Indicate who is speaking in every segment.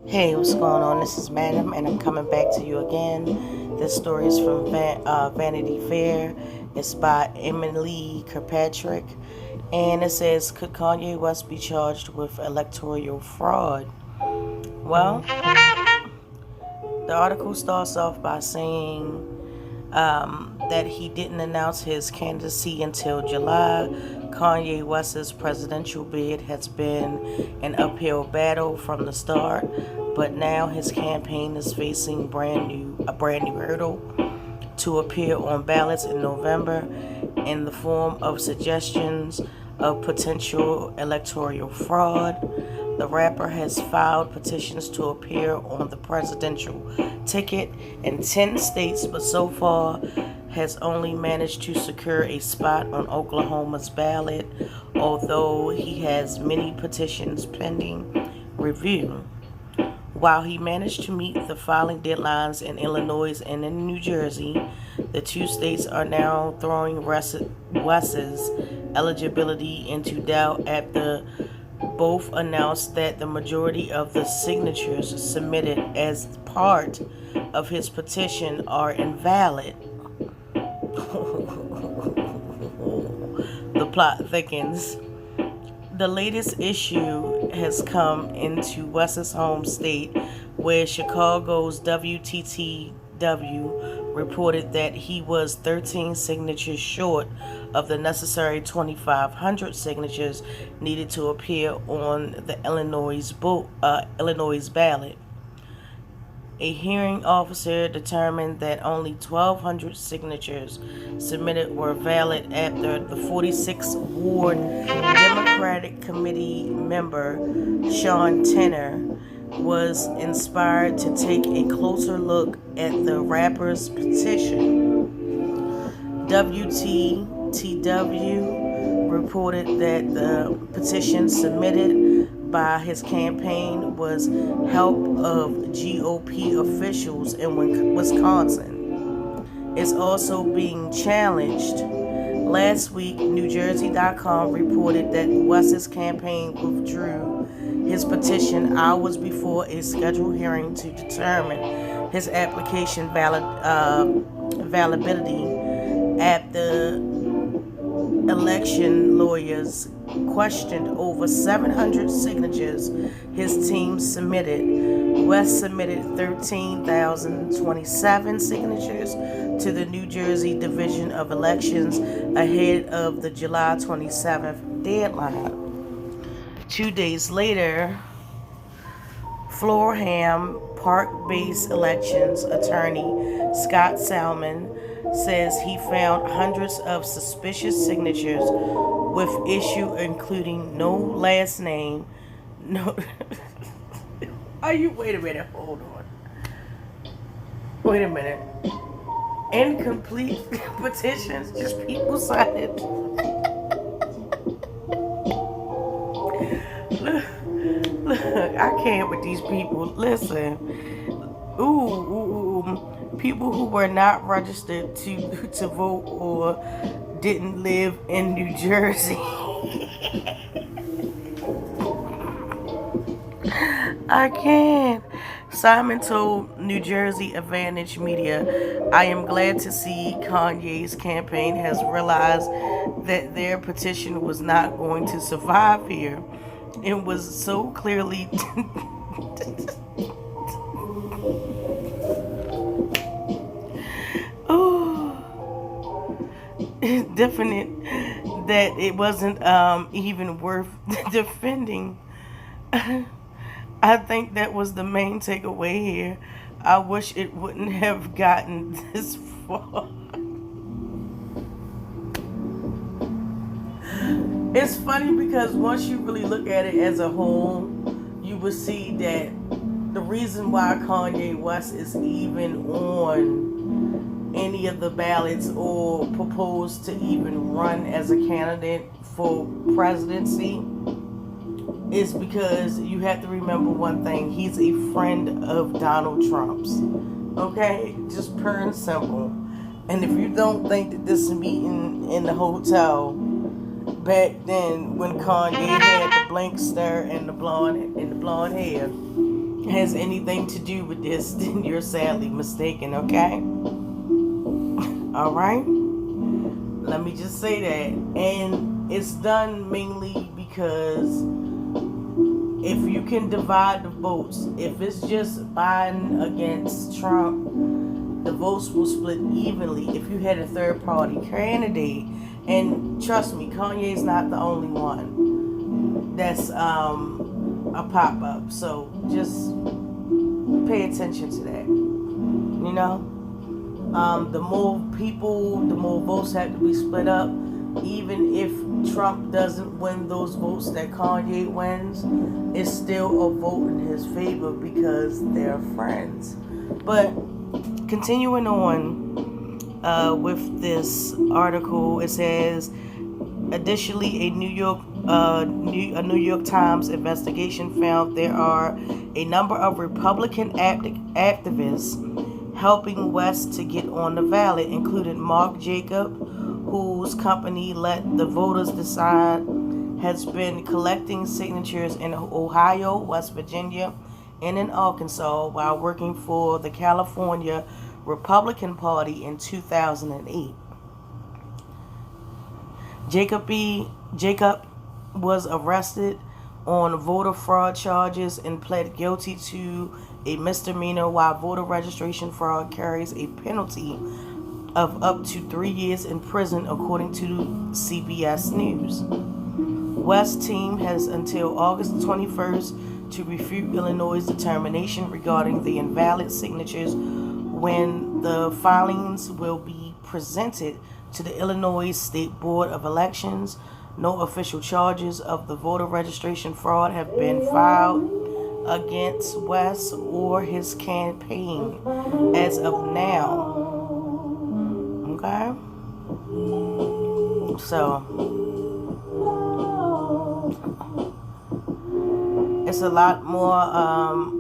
Speaker 1: Hey, what's going on? This is Madam, and I'm coming back to you again. This story is from Vanity Fair. It's by Emily Kirkpatrick, and it says, "Could Kanye West be charged with electoral fraud?" Well, the article starts off by saying that he didn't announce his candidacy until July. Kanye West's presidential bid has been an uphill battle from the start, but now his campaign is facing a brand new hurdle to appear on ballots in November in the form of suggestions of potential electoral fraud. The rapper has filed petitions to appear on the presidential ticket in 10 states, but so far has only managed to secure a spot on Oklahoma's ballot, although he has many petitions pending review. While he managed to meet the filing deadlines in Illinois and in New Jersey, the two states are now throwing West's eligibility into doubt after both announced that the majority of the signatures submitted as part of his petition are invalid. The plot thickens. The latest issue has come into West's home state, where Chicago's WTTW reported that he was 13 signatures short of the necessary 2,500 signatures needed to appear on the Illinois ballot. A hearing officer determined that only 1,200 signatures submitted were valid after the 46th Ward Democratic Committee member Sean Tenner was inspired to take a closer look at the rapper's petition. WTTW reported that the petition submitted by his campaign was help of GOP officials in Wisconsin. It's also being challenged. Last week, NewJersey.com reported that West's campaign withdrew his petition hours before a scheduled hearing to determine his application validity after election lawyers questioned over 700 signatures his team submitted. West submitted 13,027 signatures to the New Jersey Division of Elections ahead of the July 27th deadline. 2 days later, Florham Park-based elections attorney Scott Salmon says he found hundreds of suspicious signatures with issue including no last name, no wait a minute, hold on. Wait a minute. Incomplete petitions, just people signed. Look, I can't with these people. Listen. People who were not registered to vote or didn't live in New Jersey. I can't. Simon told New Jersey Advantage Media, "I am glad to see Kanye's campaign has realized that their petition was not going to survive here. It was so clearly definite that it wasn't even worth defending." I think that was the main takeaway here. I wish it wouldn't have gotten this far. It's funny because once you really look at it as a whole, you will see that the reason why Kanye West is even on any of the ballots or proposed to even run as a candidate for presidency is because you have to remember one thing. He's a friend of Donald Trump's. Okay? Just pure and simple. And if you don't think that this meeting in the hotel back then when Kanye had the blank stare and the blonde hair has anything to do with this, then you're sadly mistaken, okay? Alright? Let me just say that. And it's done mainly because if you can divide the votes, if it's just Biden against Trump, the votes will split evenly. If you had a third party candidate, and trust me, Kanye's not the only one that's a pop up. So just pay attention to that. You know, the more people, the more votes have to be split up. Even if Trump doesn't win those votes that Kanye wins, it's still a vote in his favor because they're friends. But continuing on with this article, it says, additionally, a New York Times investigation found there are a number of Republican activists helping West to get on the ballot, including Mark Jacob, whose company Let the Voters Decide has been collecting signatures in Ohio, West Virginia, and in Arkansas while working for the California Republican Party in 2008. Jacob was arrested on voter fraud charges and pled guilty to a misdemeanor, while voter registration fraud carries a penalty of up to 3 years in prison, according to CBS News. West's team has until August 21st to refute Illinois' determination regarding the invalid signatures, when the filings will be presented to the Illinois State Board of Elections. No official charges of the voter registration fraud have been filed against West or his campaign as of now. Okay? So, it's a lot more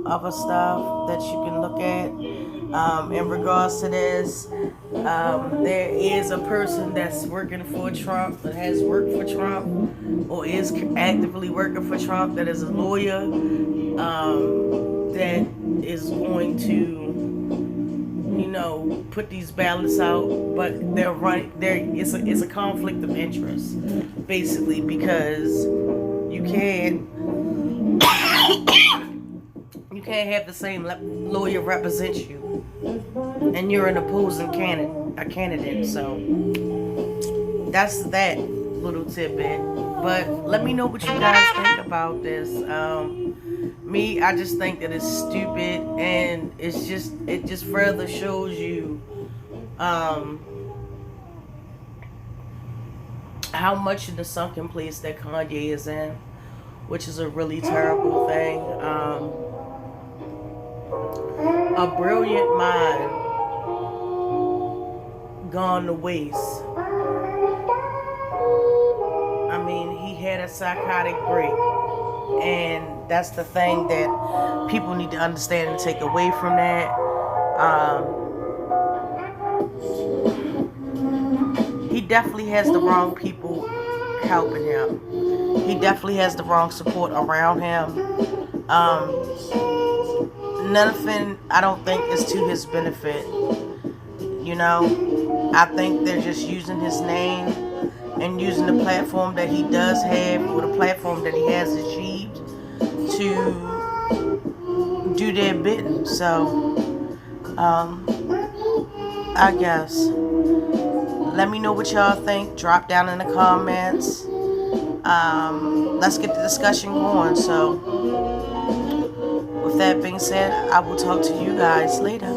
Speaker 1: other stuff that you can look at. In regards to this, there is a person that's working for Trump, that has worked for Trump, or is actively working for Trump, that is a lawyer, that is going to, put these ballots out, but it's a conflict of interest, basically, because you can't have the same lawyer represent you, and you're an opposing candidate. So that's that little tidbit. But let me know what you guys think about this. Me, I just think that it's stupid, and it just further shows you how much in the sunken place that Kanye is in, which is a really terrible thing. A brilliant mind gone to waste. I mean, he had a psychotic break, and that's the thing that people need to understand and take away from that. He definitely has the wrong people helping him. He definitely has the wrong support around him. Nothing, I don't think, is to his benefit. I think they're just using his name and using the platform that he does have, or the platform that he has achieved, to do their bidding. So, I guess. Let me know what y'all think. Drop down in the comments. Let's get the discussion going. So, with that being said, I will talk to you guys later.